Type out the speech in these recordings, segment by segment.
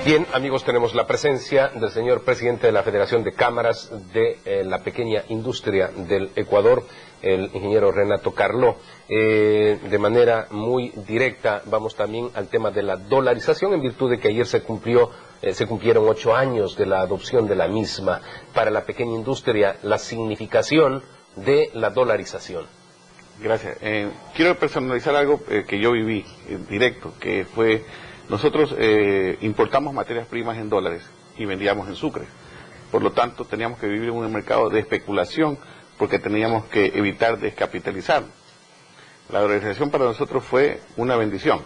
Bien, amigos, tenemos la presencia del señor presidente de la Federación de Cámaras de la Pequeña Industria del Ecuador, el ingeniero Renato Carló. De manera muy directa vamos también al tema de la dolarización, en virtud de que ayer se cumplieron 8 años de la adopción de la misma. Para la pequeña industria, la significación de la dolarización. Gracias. Quiero personalizar algo que yo viví directo, que fue... Nosotros importamos materias primas en dólares y vendíamos en sucre. Por lo tanto, teníamos que vivir en un mercado de especulación porque teníamos que evitar descapitalizar. La dolarización para nosotros fue una bendición.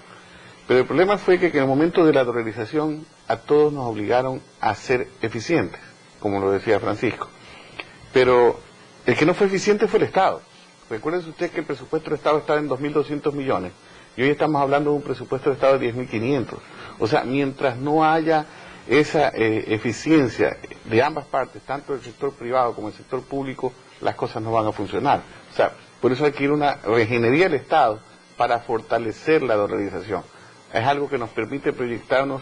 Pero el problema fue que en el momento de la dolarización a todos nos obligaron a ser eficientes, como lo decía Francisco. Pero el que no fue eficiente fue el Estado. Recuérdese usted que el presupuesto del Estado estaba en 2.200 millones. Y hoy estamos hablando de un presupuesto de Estado de 10.500. O sea, mientras no haya esa eficiencia de ambas partes, tanto del sector privado como del sector público, las cosas no van a funcionar. O sea, por eso hay que ir a una reingeniería del Estado para fortalecer la dolarización. Es algo que nos permite proyectarnos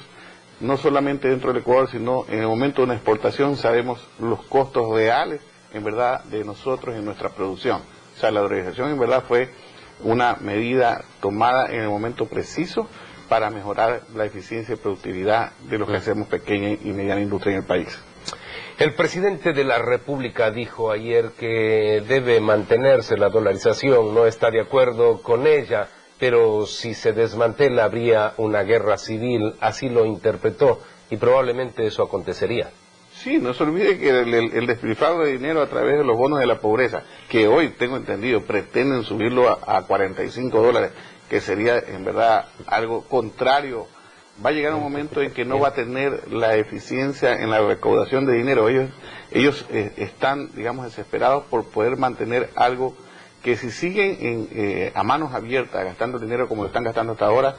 no solamente dentro del Ecuador, sino en el momento de una exportación sabemos los costos reales, en verdad, de nosotros en nuestra producción. O sea, la dolarización en verdad fue una medida tomada en el momento preciso para mejorar la eficiencia y productividad de lo que hacemos pequeña y mediana industria en el país. El presidente de la República dijo ayer que debe mantenerse la dolarización, no está de acuerdo con ella, pero si se desmantela habría una guerra civil, así lo interpretó, y probablemente eso acontecería. Sí, no se olvide que el despilfarro de dinero a través de los bonos de la pobreza, que hoy, tengo entendido, pretenden subirlo a $45, que sería en verdad algo contrario, va a llegar un momento en que no va a tener la eficiencia en la recaudación de dinero. Ellos están, digamos, desesperados por poder mantener algo que si siguen a manos abiertas gastando dinero como lo están gastando hasta ahora,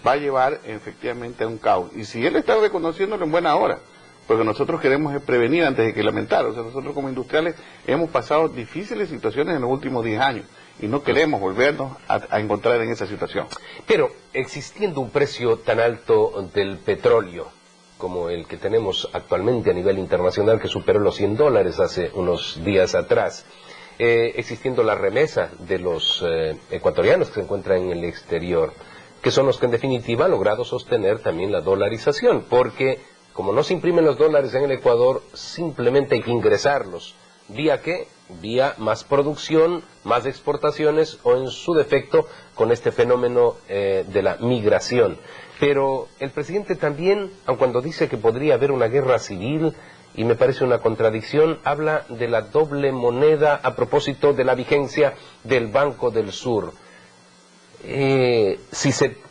va a llevar efectivamente a un caos. Y si él está reconociéndolo en buena hora, porque nosotros queremos prevenir antes de que lamentar. O sea, nosotros como industriales hemos pasado difíciles situaciones en los últimos 10 años y no queremos volvernos a encontrar en esa situación. Pero existiendo un precio tan alto del petróleo como el que tenemos actualmente a nivel internacional, que superó los $100 hace unos días atrás, existiendo la remesa de los ecuatorianos que se encuentran en el exterior, que son los que en definitiva han logrado sostener también la dolarización, porque como no se imprimen los dólares en el Ecuador, simplemente hay que ingresarlos. ¿Vía qué? Vía más producción, más exportaciones o en su defecto con este fenómeno de la migración. Pero el presidente también, aun cuando dice que podría haber una guerra civil, y me parece una contradicción, habla de la doble moneda a propósito de la vigencia del Banco del Sur. Si se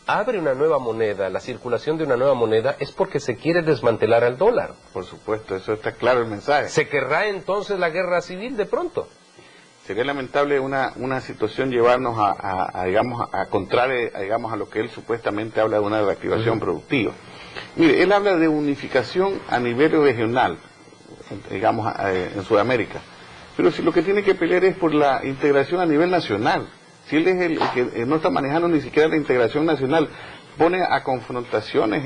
abre una nueva moneda, la circulación de una nueva moneda, es porque se quiere desmantelar al dólar. Por supuesto, eso está claro el mensaje. ¿Se querrá entonces la guerra civil de pronto? Sería lamentable una situación llevarnos a contrario, digamos, a lo que él supuestamente habla de una reactivación productiva. Mire, él habla de unificación a nivel regional, digamos, en Sudamérica. Pero si lo que tiene que pelear es por la integración a nivel nacional. Si él es el que no está manejando ni siquiera la integración nacional, pone a confrontaciones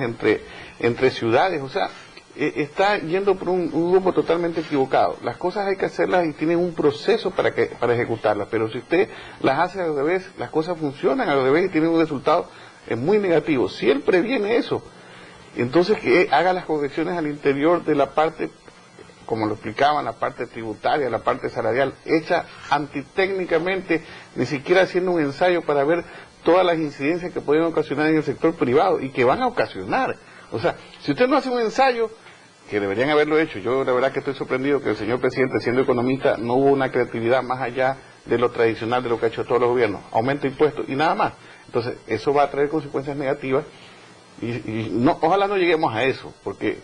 entre ciudades, o sea, está yendo por un grupo totalmente equivocado. Las cosas hay que hacerlas y tienen un proceso para ejecutarlas, pero si usted las hace al revés, las cosas funcionan al revés y tienen un resultado muy negativo. Si él previene eso, entonces que haga las correcciones al interior de la parte, como lo explicaban, la parte tributaria, la parte salarial, hecha antitécnicamente, ni siquiera haciendo un ensayo para ver todas las incidencias que pueden ocasionar en el sector privado y que van a ocasionar. O sea, si usted no hace un ensayo, que deberían haberlo hecho, yo la verdad que estoy sorprendido que el señor presidente, siendo economista, no hubo una creatividad más allá de lo tradicional de lo que ha hecho todos los gobiernos, aumento de impuestos y nada más. Entonces, eso va a traer consecuencias negativas y ojalá no lleguemos a eso, porque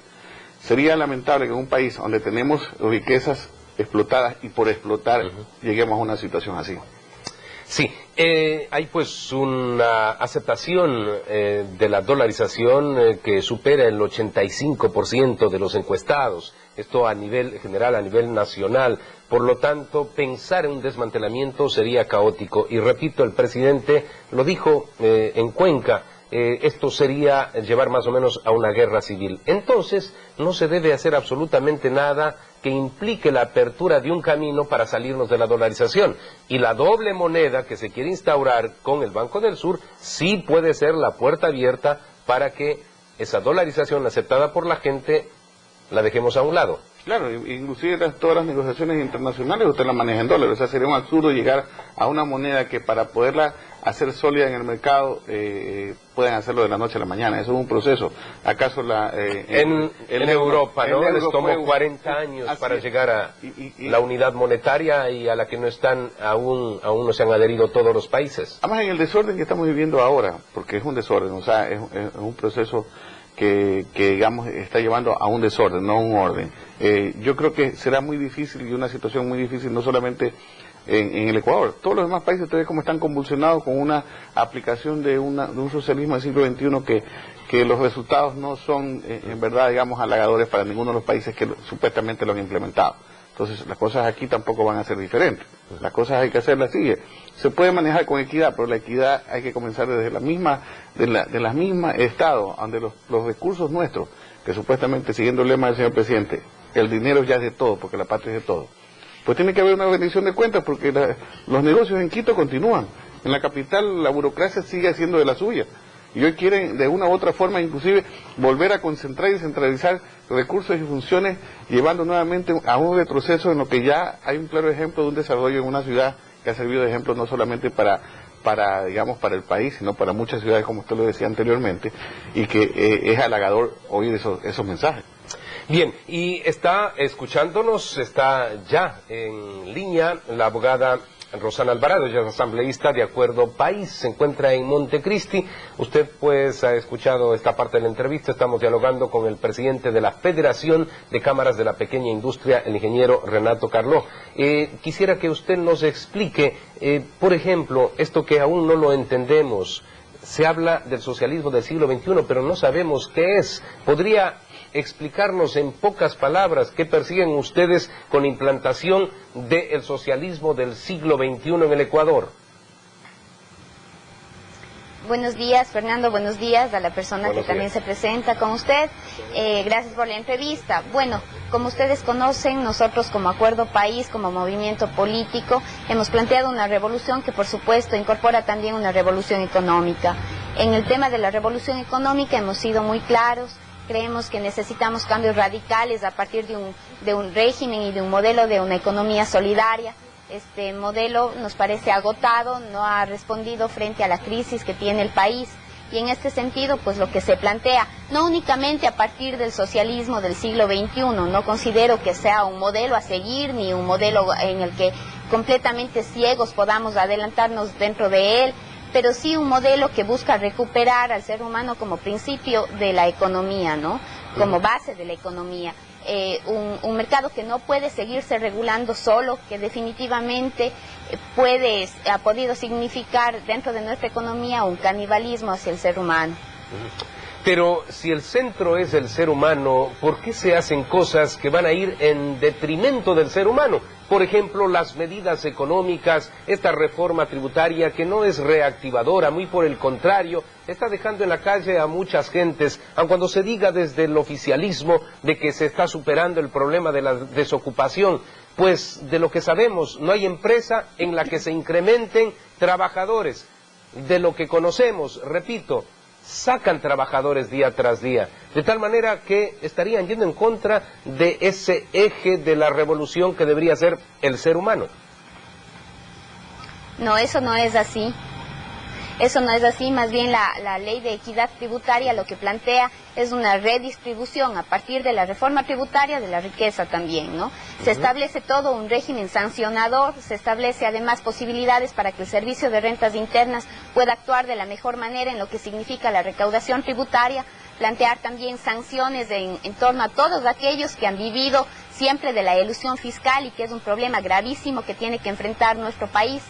sería lamentable que en un país donde tenemos riquezas explotadas y por explotar lleguemos a una situación así. Sí, hay pues una aceptación de la dolarización que supera el 85% de los encuestados, esto a nivel general, a nivel nacional. Por lo tanto, pensar en un desmantelamiento sería caótico. Y repito, el presidente lo dijo en Cuenca, esto sería llevar más o menos a una guerra civil. Entonces, no se debe hacer absolutamente nada que implique la apertura de un camino para salirnos de la dolarización. Y la doble moneda que se quiere instaurar con el Banco del Sur sí puede ser la puerta abierta para que esa dolarización aceptada por la gente la dejemos a un lado. Claro, inclusive todas las negociaciones internacionales usted las maneja en dólares, o sea, sería un absurdo llegar a una moneda que para poderla hacer sólida en el mercado puedan hacerlo de la noche a la mañana, eso es un proceso. ¿Acaso en Europa, ¿no? Les tomó 40 años para llegar a la unidad monetaria y a la que no están, aún no se han adherido todos los países. Además, en el desorden que estamos viviendo ahora, porque es un desorden, o sea, es un proceso que digamos está llevando a un desorden, no a un orden. Yo creo que será muy difícil y una situación muy difícil no solamente en el Ecuador. Todos los demás países todavía como están convulsionados con una aplicación de un socialismo del siglo XXI que los resultados no son en verdad, digamos, halagadores para ninguno de los países que supuestamente lo han implementado. Entonces las cosas aquí tampoco van a ser diferentes. Las cosas hay que hacerlas así. Se puede manejar con equidad, pero la equidad hay que comenzar desde la misma Estado, donde los recursos nuestros, que supuestamente, siguiendo el lema del señor presidente, el dinero ya es de todo, porque la patria es de todo. Pues tiene que haber una rendición de cuentas, porque los negocios en Quito continúan. En la capital la burocracia sigue haciendo de la suya. Y hoy quieren de una u otra forma inclusive volver a concentrar y centralizar recursos y funciones, llevando nuevamente a un retroceso en lo que ya hay un claro ejemplo de un desarrollo en una ciudad que ha servido de ejemplo no solamente para el país, sino para muchas ciudades, como usted lo decía anteriormente, y que es halagador oír esos mensajes. Bien, y está escuchándonos, está ya en línea la abogada Rosana Alvarado, ella es asambleísta de Acuerdo País, se encuentra en Montecristi. Usted pues ha escuchado esta parte de la entrevista, estamos dialogando con el presidente de la Federación de Cámaras de la Pequeña Industria, el ingeniero Renato Carló. Quisiera que usted nos explique, por ejemplo, esto que aún no lo entendemos. Se habla del socialismo del siglo XXI, pero no sabemos qué es. ¿Podría explicarnos en pocas palabras qué persiguen ustedes con la implantación del socialismo del siglo XXI en el Ecuador? Buenos días, Fernando, buenos días a la persona que también se presenta con usted. Gracias por la entrevista. Bueno, como ustedes conocen, nosotros como Acuerdo País, como movimiento político, hemos planteado una revolución que por supuesto incorpora también una revolución económica. En el tema de la revolución económica hemos sido muy claros. Creemos que necesitamos cambios radicales a partir de un régimen y de un modelo de una economía solidaria. Este modelo nos parece agotado, no ha respondido frente a la crisis que tiene el país. Y en este sentido, pues lo que se plantea, no únicamente a partir del socialismo del siglo XXI, no considero que sea un modelo a seguir, ni un modelo en el que completamente ciegos podamos adelantarnos dentro de él, pero sí un modelo que busca recuperar al ser humano como principio de la economía, ¿no? Como base de la economía. Un mercado que no puede seguirse regulando solo, que definitivamente ha podido significar dentro de nuestra economía un canibalismo hacia el ser humano. Pero si el centro es el ser humano, ¿por qué se hacen cosas que van a ir en detrimento del ser humano? Por ejemplo, las medidas económicas, esta reforma tributaria que no es reactivadora, muy por el contrario, está dejando en la calle a muchas gentes, aun cuando se diga desde el oficialismo de que se está superando el problema de la desocupación, pues de lo que sabemos, no hay empresa en la que se incrementen trabajadores. De lo que conocemos, repito, sacan trabajadores día tras día, de tal manera que estarían yendo en contra de ese eje de la revolución que debería ser el ser humano. No, eso no es así. Eso no es así, más bien la ley de equidad tributaria lo que plantea es una redistribución a partir de la reforma tributaria de la riqueza también, ¿no? Se establece todo un régimen sancionador, se establece además posibilidades para que el Servicio de Rentas Internas pueda actuar de la mejor manera en lo que significa la recaudación tributaria, plantear también sanciones en torno a todos aquellos que han vivido siempre de la elusión fiscal y que es un problema gravísimo que tiene que enfrentar nuestro país.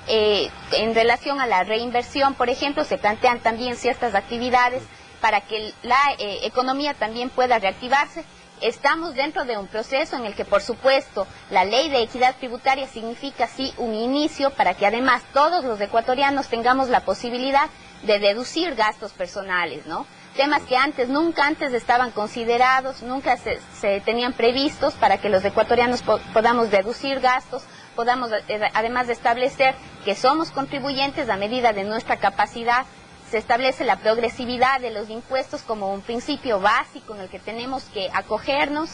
En relación a la reinversión, por ejemplo, se plantean también ciertas actividades para que la economía también pueda reactivarse. Estamos dentro de un proceso en el que, por supuesto, la ley de equidad tributaria significa sí un inicio para que además todos los ecuatorianos tengamos la posibilidad de deducir gastos personales, ¿no? Temas que nunca antes estaban considerados, nunca se tenían previstos para que los ecuatorianos podamos deducir gastos, podamos además de establecer que somos contribuyentes a medida de nuestra capacidad. Se establece la progresividad de los impuestos como un principio básico en el que tenemos que acogernos,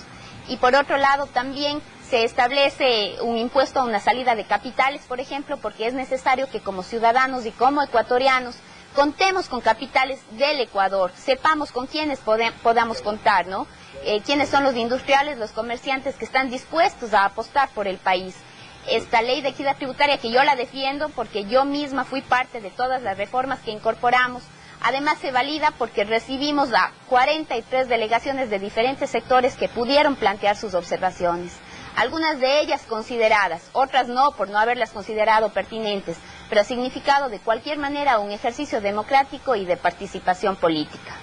y por otro lado también se establece un impuesto a una salida de capitales, por ejemplo, porque es necesario que como ciudadanos y como ecuatorianos contemos con capitales del Ecuador, sepamos con quiénes podamos contar, ¿no? Quiénes son los industriales, los comerciantes que están dispuestos a apostar por el país. Esta ley de equidad tributaria, que yo la defiendo porque yo misma fui parte de todas las reformas que incorporamos, además se valida porque recibimos a 43 delegaciones de diferentes sectores que pudieron plantear sus observaciones. Algunas de ellas consideradas, otras no, por no haberlas considerado pertinentes, pero ha significado de cualquier manera un ejercicio democrático y de participación política.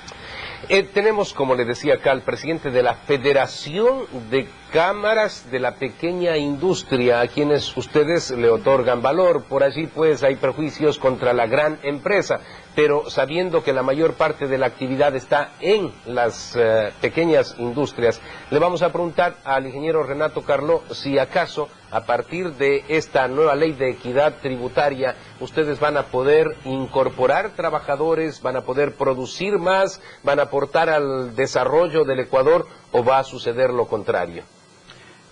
Tenemos, como le decía acá, al presidente de la Federación de Cámaras de la Pequeña Industria, a quienes ustedes le otorgan valor. Por allí pues hay prejuicios contra la gran empresa, pero sabiendo que la mayor parte de la actividad está en las pequeñas industrias, le vamos a preguntar al ingeniero Renato Carló si acaso a partir de esta nueva ley de equidad tributaria ustedes van a poder incorporar trabajadores, van a poder producir más, van a aportar al desarrollo del Ecuador, o va a suceder lo contrario.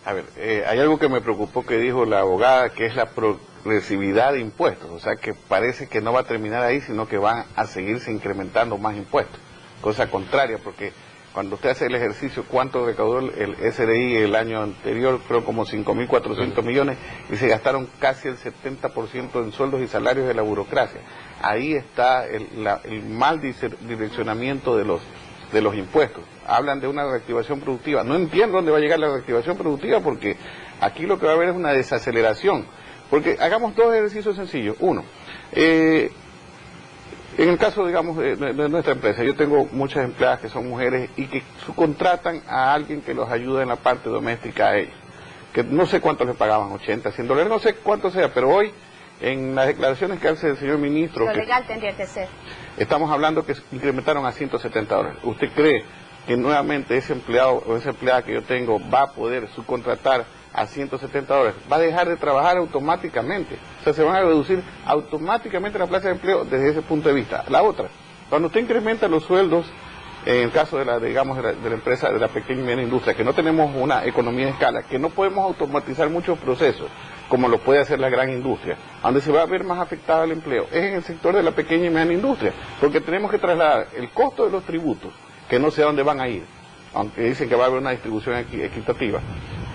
A ver, hay algo que me preocupó que dijo la abogada, que es la progresividad de impuestos. O sea, que parece que no va a terminar ahí, sino que van a seguirse incrementando más impuestos. Cosa contraria, porque cuando usted hace el ejercicio, ¿cuánto recaudó el SRI el año anterior? Creo como 5.400 millones, y se gastaron casi el 70% en sueldos y salarios de la burocracia. Ahí está el mal direccionamiento de los impuestos. Hablan de una reactivación productiva. No entiendo dónde va a llegar la reactivación productiva, porque aquí lo que va a haber es una desaceleración. Porque hagamos dos ejercicios sencillos. Uno, en el caso, digamos, de nuestra empresa, yo tengo muchas empleadas que son mujeres y que subcontratan a alguien que los ayuda en la parte doméstica a ellos. Que no sé cuánto les pagaban, 80, 100 dólares, no sé cuánto sea, pero hoy, en las declaraciones que hace el señor ministro... Lo legal tendría que ser. Estamos hablando que incrementaron a 170 dólares. ¿Usted cree que nuevamente ese empleado o esa empleada que yo tengo va a poder subcontratar a 170 dólares? Va a dejar de trabajar automáticamente. O sea, se van a reducir automáticamente la plaza de empleo desde ese punto de vista. La otra, cuando usted incrementa los sueldos, en el caso de la, digamos, de la empresa, de la pequeña y mediana industria, que no tenemos una economía de escala, que no podemos automatizar muchos procesos, como lo puede hacer la gran industria, donde se va a ver más afectado el empleo, es en el sector de la pequeña y mediana industria, porque tenemos que trasladar el costo de los tributos, que no sé a dónde van a ir, aunque dicen que va a haber una distribución equitativa,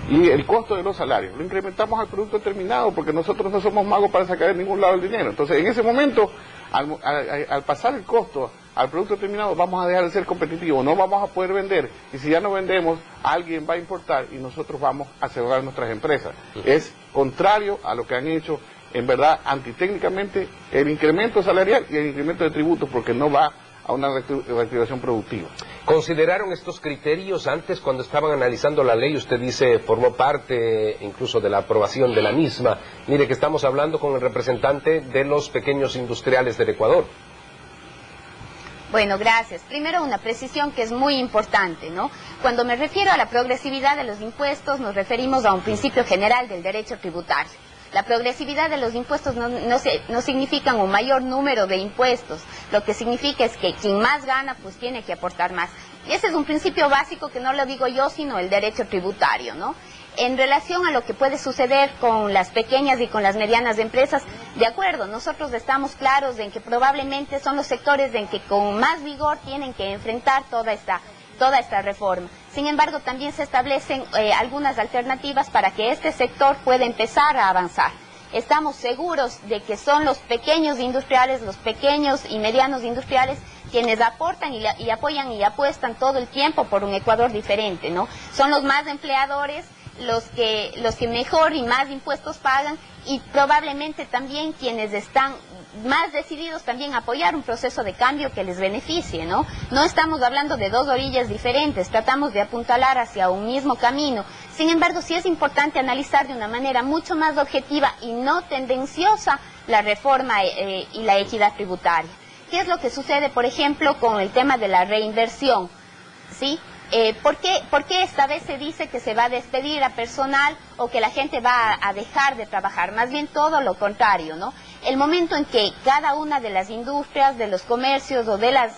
y el costo de los salarios, lo incrementamos al producto terminado, porque nosotros no somos magos para sacar de ningún lado el dinero. Entonces, en ese momento, al pasar el costo al producto terminado, vamos a dejar de ser competitivos, no vamos a poder vender, y si ya no vendemos, alguien va a importar y nosotros vamos a cerrar nuestras empresas. Es contrario a lo que han hecho, en verdad, antitécnicamente, el incremento salarial y el incremento de tributos, porque no va a una reactivación productiva. ¿Consideraron estos criterios antes cuando estaban analizando la ley? Usted dice, formó parte incluso de la aprobación de la misma. Mire que estamos hablando con el representante de los pequeños industriales del Ecuador. Bueno, gracias. Primero, una precisión que es muy importante, ¿no? Cuando me refiero a la progresividad de los impuestos, nos referimos a un principio general del derecho tributario. La progresividad de los impuestos no significa un mayor número de impuestos. Lo que significa es que quien más gana, pues tiene que aportar más. Y ese es un principio básico que no lo digo yo, sino el derecho tributario, ¿no? En relación a lo que puede suceder con las pequeñas y con las medianas empresas, de acuerdo, nosotros estamos claros en que probablemente son los sectores en que con más vigor tienen que enfrentar toda esta reforma. Sin embargo, también se establecen algunas alternativas para que este sector pueda empezar a avanzar. Estamos seguros de que son los pequeños industriales, los pequeños y medianos industriales, quienes aportan y apoyan y apuestan todo el tiempo por un Ecuador diferente, ¿no? Son los más empleadores, los que mejor y más impuestos pagan, y probablemente también quienes están más decididos también a apoyar un proceso de cambio que les beneficie, ¿no? No estamos hablando de dos orillas diferentes, tratamos de apuntalar hacia un mismo camino. Sin embargo, sí es importante analizar de una manera mucho más objetiva y no tendenciosa la reforma y la equidad tributaria. ¿Qué es lo que sucede, por ejemplo, con el tema de la reinversión? ¿Sí? ¿Por qué esta vez se dice que se va a despedir a personal o que la gente va a dejar de trabajar? Más bien todo lo contrario, ¿no? El momento en que cada una de las industrias, de los comercios o de las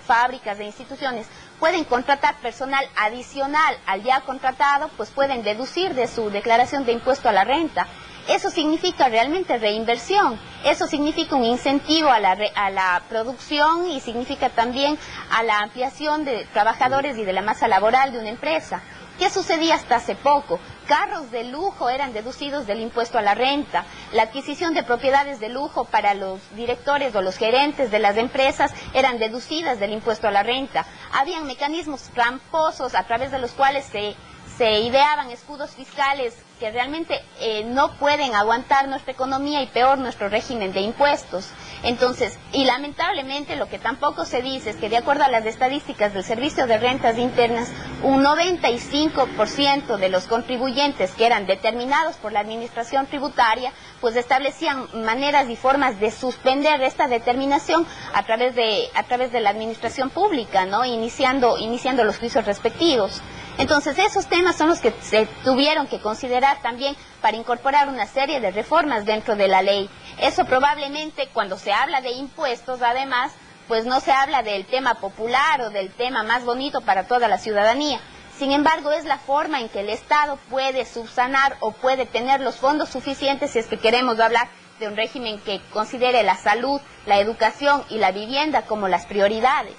fábricas, de instituciones, pueden contratar personal adicional al ya contratado, pues pueden deducir de su declaración de impuesto a la renta. Eso significa realmente reinversión, eso significa un incentivo a la producción y significa también a la ampliación de trabajadores y de la masa laboral de una empresa. ¿Qué sucedía hasta hace poco? Carros de lujo eran deducidos del impuesto a la renta, la adquisición de propiedades de lujo para los directores o los gerentes de las empresas eran deducidas del impuesto a la renta. Habían mecanismos tramposos a través de los cuales se ideaban escudos fiscales que realmente no pueden aguantar nuestra economía y peor nuestro régimen de impuestos. Entonces, y lamentablemente lo que tampoco se dice es que de acuerdo a las estadísticas del Servicio de Rentas Internas, un 95% de los contribuyentes que eran determinados por la administración tributaria, pues establecían maneras y formas de suspender esta determinación a través de la administración pública, ¿no? Iniciando los juicios respectivos. Entonces, esos temas son los que se tuvieron que considerar también para incorporar una serie de reformas dentro de la ley. Eso probablemente, cuando se habla de impuestos, además, pues no se habla del tema popular o del tema más bonito para toda la ciudadanía. Sin embargo, es la forma en que el Estado puede subsanar o puede tener los fondos suficientes si es que queremos hablar de un régimen que considere la salud, la educación y la vivienda como las prioridades.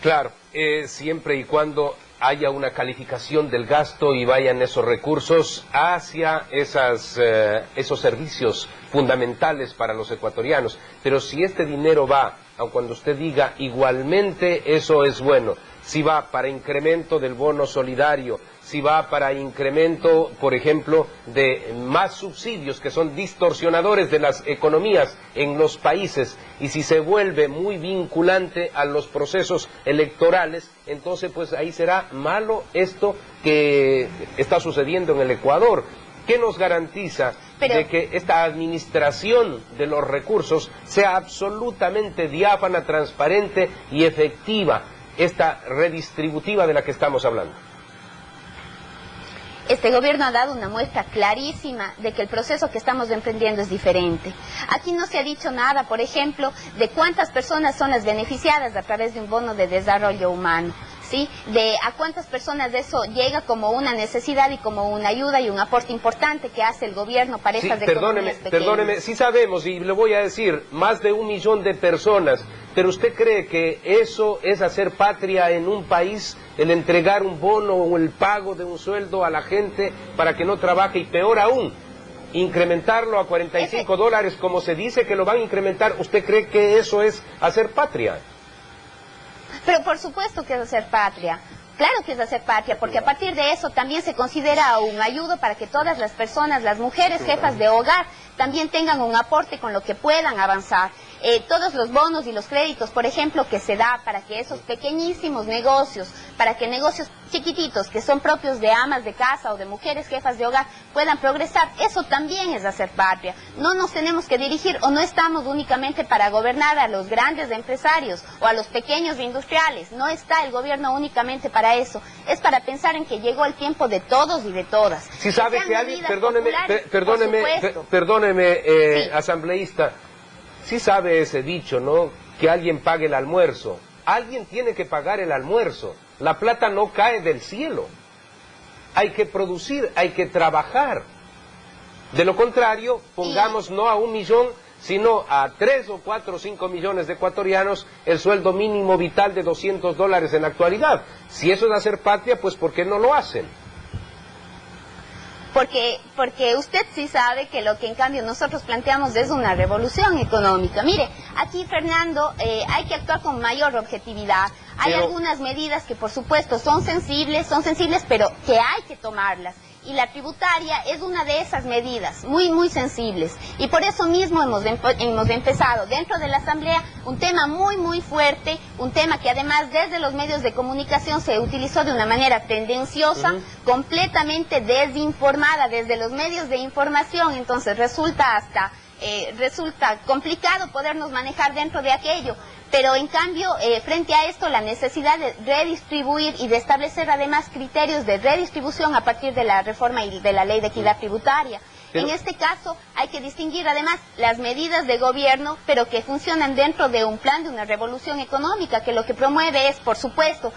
Claro, siempre y cuando haya una calificación del gasto y vayan esos recursos hacia esos servicios fundamentales para los ecuatorianos. Pero si este dinero va, aun cuando usted diga igualmente eso es bueno, si va para incremento del bono solidario, si va para incremento, por ejemplo, de más subsidios que son distorsionadores de las economías en los países, y si se vuelve muy vinculante a los procesos electorales, entonces pues ahí será malo esto que está sucediendo en el Ecuador. ¿Qué nos garantiza de que esta administración de los recursos sea absolutamente diáfana, transparente y efectiva, esta redistributiva de la que estamos hablando? Este gobierno ha dado una muestra clarísima de que el proceso que estamos emprendiendo es diferente. Aquí no se ha dicho nada, por ejemplo, de cuántas personas son las beneficiadas a través de un bono de desarrollo humano, ¿sí? De a cuántas personas de eso llega como una necesidad y como una ayuda y un aporte importante que hace el gobierno para estas economías pequeñas. Perdóneme, sí sabemos, y le voy a decir, más de 1 millón de personas, pero ¿usted cree que eso es hacer patria en un país, el entregar un bono o el pago de un sueldo a la gente para que no trabaje, y peor aún, incrementarlo a $45 como se dice que lo van a incrementar? ¿Usted cree que eso es hacer patria? Pero por supuesto que es hacer patria. Claro que es hacer patria, porque a partir de eso también se considera un ayudo para que todas las personas, las mujeres jefas de hogar, también tengan un aporte con lo que puedan avanzar. Todos los bonos y los créditos, por ejemplo, que se da para que esos pequeñísimos negocios, para que negocios chiquititos que son propios de amas de casa o de mujeres jefas de hogar puedan progresar, eso también es hacer patria. No nos tenemos que dirigir o no estamos únicamente para gobernar a los grandes empresarios o a los pequeños industriales, no está el gobierno únicamente para eso, es para pensar en que llegó el tiempo de todos y de todas. Si sabe que alguien, perdóneme, sí, asambleísta, sí sabe ese dicho, ¿no? Que alguien pague el almuerzo. Alguien tiene que pagar el almuerzo. La plata no cae del cielo. Hay que producir, hay que trabajar. De lo contrario, pongamos no a 1 millón, sino a 3 o 4 o 5 millones de ecuatorianos el sueldo mínimo vital de $200 en la actualidad. Si eso es hacer patria, pues ¿por qué no lo hacen? Porque usted sí sabe que lo que en cambio nosotros planteamos es una revolución económica. Mire, aquí, Fernando, hay que actuar con mayor objetividad. Hay algunas medidas que por supuesto son sensibles, pero que hay que tomarlas. Y la tributaria es una de esas medidas, muy, muy sensibles. Y por eso mismo hemos empezado dentro de la Asamblea un tema muy, muy fuerte, un tema que además desde los medios de comunicación se utilizó de una manera tendenciosa, completamente desinformada desde los medios de información. Entonces resulta hasta resulta complicado podernos manejar dentro de aquello. Pero en cambio, frente a esto, la necesidad de redistribuir y de establecer además criterios de redistribución a partir de la reforma y de la ley de equidad tributaria. Pero en este caso hay que distinguir además las medidas de gobierno, pero que funcionan dentro de un plan de una revolución económica, que lo que promueve es, por supuesto,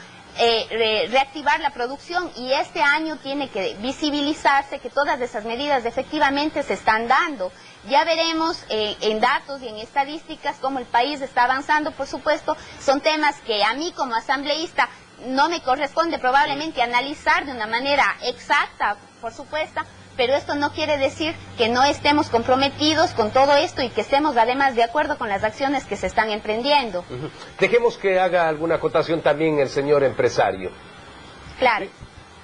reactivar la producción, y este año tiene que visibilizarse que todas esas medidas efectivamente se están dando. Ya veremos en datos y en estadísticas cómo el país está avanzando, por supuesto. Son temas que a mí como asambleísta no me corresponde probablemente analizar de una manera exacta, por supuesto, pero esto no quiere decir que no estemos comprometidos con todo esto y que estemos además de acuerdo con las acciones que se están emprendiendo. Dejemos que haga alguna acotación también el señor empresario. Claro.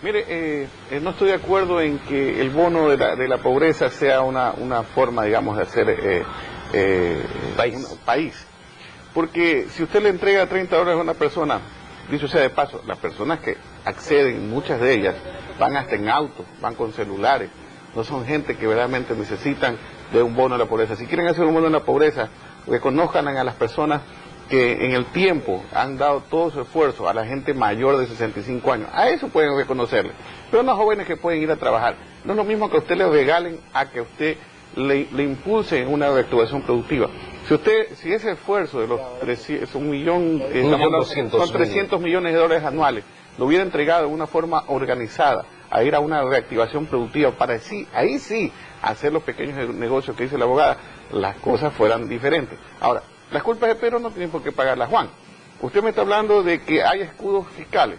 Mire, no estoy de acuerdo en que el bono de la pobreza sea una forma, digamos, de hacer un país. Porque si usted le entrega $30 a una persona, dicho sea de paso, las personas que acceden, muchas de ellas, van hasta en auto, van con celulares, no son gente que verdaderamente necesitan de un bono de la pobreza. Si quieren hacer un bono de la pobreza, reconozcan a las personas que en el tiempo han dado todo su esfuerzo, a la gente mayor de 65 años, a eso pueden reconocerle, pero no a jóvenes que pueden ir a trabajar. No es lo mismo que a usted le regalen a que usted le impulse en una reactivación productiva. Si ese esfuerzo de los 300 millones de dólares anuales lo hubiera entregado de una forma organizada, a ir a una reactivación productiva para ahí sí hacer los pequeños negocios que dice la abogada, las cosas fueran diferentes. Ahora, las culpas de Pedro no tienen por qué pagarlas Juan. Usted me está hablando de que hay escudos fiscales.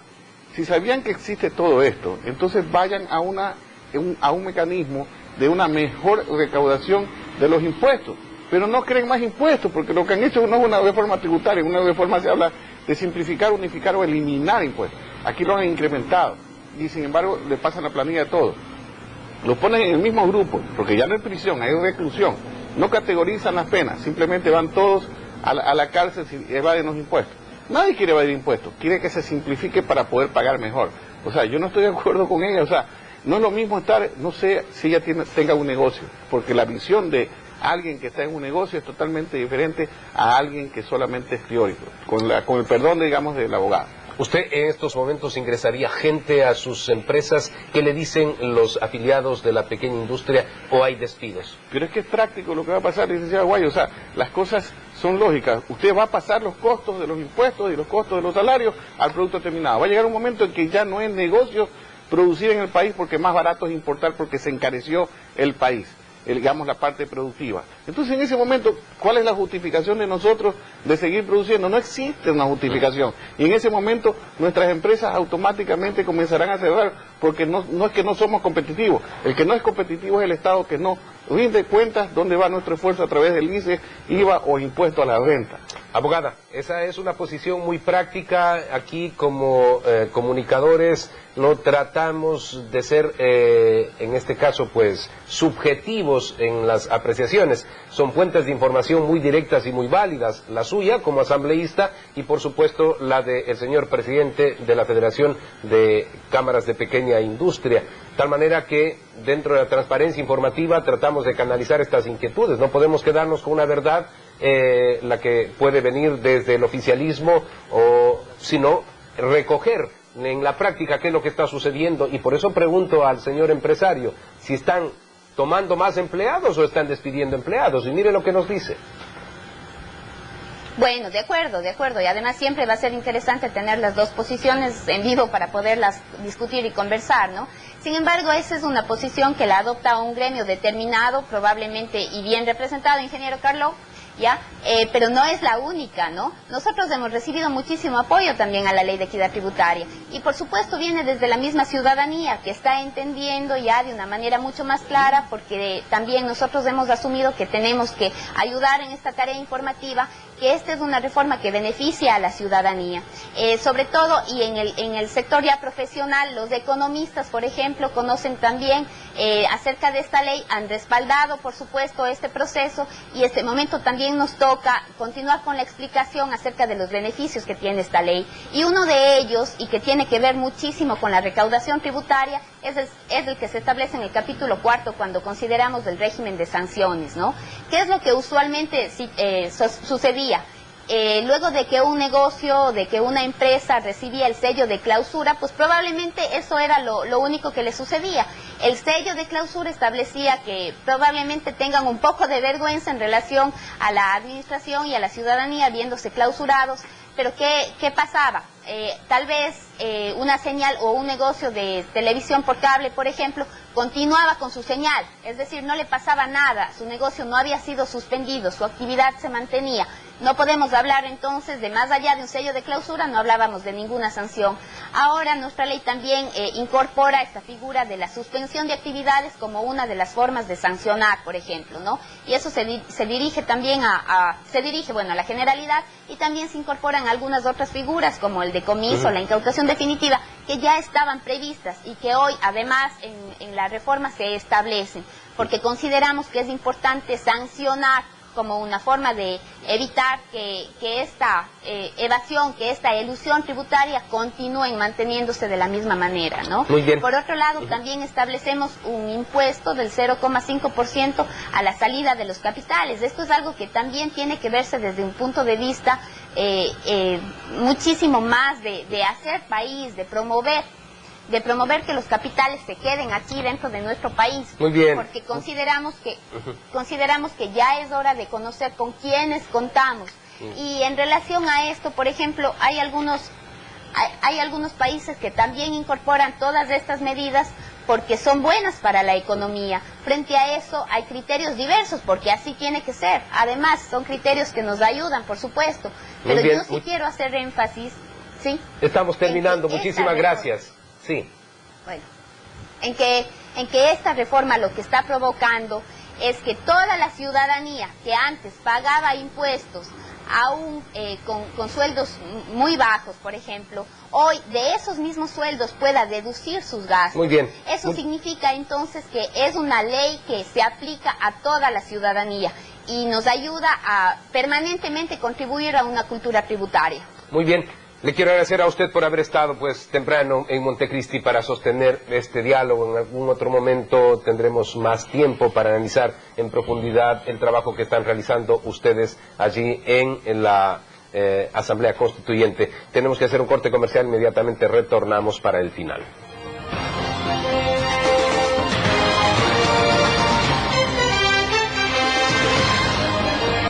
Si sabían que existe todo esto, entonces vayan a un mecanismo de una mejor recaudación de los impuestos. Pero no creen más impuestos, porque lo que han hecho no es una reforma tributaria. En una reforma se habla de simplificar, unificar o eliminar impuestos. Aquí lo han incrementado y sin embargo le pasan la planilla de todo. Lo ponen en el mismo grupo, porque ya no hay prisión, hay reclusión. No categorizan las penas, simplemente van todos a la cárcel si evaden los impuestos. Nadie quiere evadir impuestos, quiere que se simplifique para poder pagar mejor. O sea, yo no estoy de acuerdo con ella, o sea, no es lo mismo estar, no sé si ella tenga un negocio, porque la visión de alguien que está en un negocio es totalmente diferente a alguien que solamente es teórico, con el perdón, digamos, del abogado. ¿Usted en estos momentos ingresaría gente a sus empresas? ¿Qué le dicen los afiliados de la pequeña industria o hay despidos? Pero es que es práctico lo que va a pasar, licenciado Aguayo, o sea, las cosas son lógicas. Usted va a pasar los costos de los impuestos y los costos de los salarios al producto terminado. Va a llegar un momento en que ya no es negocio producir en el país porque más barato es importar porque se encareció el país, digamos la parte productiva. Entonces en ese momento, ¿cuál es la justificación de nosotros de seguir produciendo? No existe una justificación. Y en ese momento nuestras empresas automáticamente comenzarán a cerrar porque no es que no somos competitivos. El que no es competitivo es el Estado que no rinde cuentas dónde va nuestro esfuerzo a través del ICE, IVA o impuesto a la renta. Abogada, esa es una posición muy práctica. Aquí como comunicadores no tratamos de ser, en este caso, pues, subjetivos en las apreciaciones. Son fuentes de información muy directas y muy válidas, la suya como asambleísta y, por supuesto, la del señor presidente de la Federación de Cámaras de Pequeña Industria. Tal manera que, dentro de la transparencia informativa, tratamos de canalizar estas inquietudes. No podemos quedarnos con una verdad la que puede venir desde el oficialismo, sino recoger en la práctica qué es lo que está sucediendo. Y por eso pregunto al señor empresario si están tomando más empleados o están despidiendo empleados. Y mire lo que nos dice. Bueno, de acuerdo, y además siempre va a ser interesante tener las dos posiciones en vivo para poderlas discutir y conversar, ¿no? Sin embargo, esa es una posición que la adopta un gremio determinado, probablemente y bien representado, ingeniero Carlo, ¿ya? Pero no es la única, ¿no? Nosotros hemos recibido muchísimo apoyo también a la ley de equidad tributaria y por supuesto viene desde la misma ciudadanía que está entendiendo ya de una manera mucho más clara, porque también nosotros hemos asumido que tenemos que ayudar en esta tarea informativa, que esta es una reforma que beneficia a la ciudadanía, sobre todo y en el sector ya profesional, los economistas, por ejemplo, conocen también acerca de esta ley, han respaldado, por supuesto, este proceso, y este momento también nos toca continuar con la explicación acerca de los beneficios que tiene esta ley. Y uno de ellos, y que tiene que ver muchísimo con la recaudación tributaria, es el que se establece en el capítulo 4 cuando consideramos el régimen de sanciones, ¿no? ¿Qué es lo que usualmente sucedía? Luego de que un negocio, de que una empresa recibía el sello de clausura, pues probablemente eso era lo único que le sucedía. El sello de clausura establecía que probablemente tengan un poco de vergüenza en relación a la administración y a la ciudadanía viéndose clausurados, pero ¿qué pasaba? Tal vez una señal o un negocio de televisión por cable, por ejemplo, continuaba con su señal, es decir, no le pasaba nada, su negocio no había sido suspendido, su actividad se mantenía. No podemos hablar entonces de más allá de un sello de clausura, no hablábamos de ninguna sanción. Ahora nuestra ley también incorpora esta figura de la suspensión de actividades como una de las formas de sancionar, por ejemplo, ¿no? Y eso se dirige también a la generalidad, y también se incorporan algunas otras figuras como el decomiso, la incautación definitiva, que ya estaban previstas y que hoy además en la reforma se establecen, porque consideramos que es importante sancionar como una forma de evitar que esta evasión, que esta elusión tributaria continúen manteniéndose de la misma manera, ¿no? Muy bien. Por otro lado, también establecemos un impuesto del 0,5% a la salida de los capitales. Esto es algo que también tiene que verse desde un punto de vista muchísimo más de hacer país, de promover que los capitales se queden aquí dentro de nuestro país. Muy bien. Porque consideramos que ya es hora de conocer con quiénes contamos. Y en relación a esto, por ejemplo, hay algunos países que también incorporan todas estas medidas porque son buenas para la economía. Frente a eso hay criterios diversos, porque así tiene que ser. Además, son criterios que nos ayudan, por supuesto. Pero yo sí quiero hacer énfasis, ¿sí? Estamos terminando, muchísimas gracias. Sí. Bueno, en que esta reforma lo que está provocando es que toda la ciudadanía que antes pagaba impuestos aún con sueldos muy bajos, por ejemplo, hoy de esos mismos sueldos pueda deducir sus gastos. Muy bien. Eso significa entonces que es una ley que se aplica a toda la ciudadanía y nos ayuda a permanentemente contribuir a una cultura tributaria. Muy bien. Le quiero agradecer a usted por haber estado temprano en Montecristi para sostener este diálogo. En algún otro momento tendremos más tiempo para analizar en profundidad el trabajo que están realizando ustedes allí en la Asamblea Constituyente. Tenemos que hacer un corte comercial, inmediatamente retornamos para el final.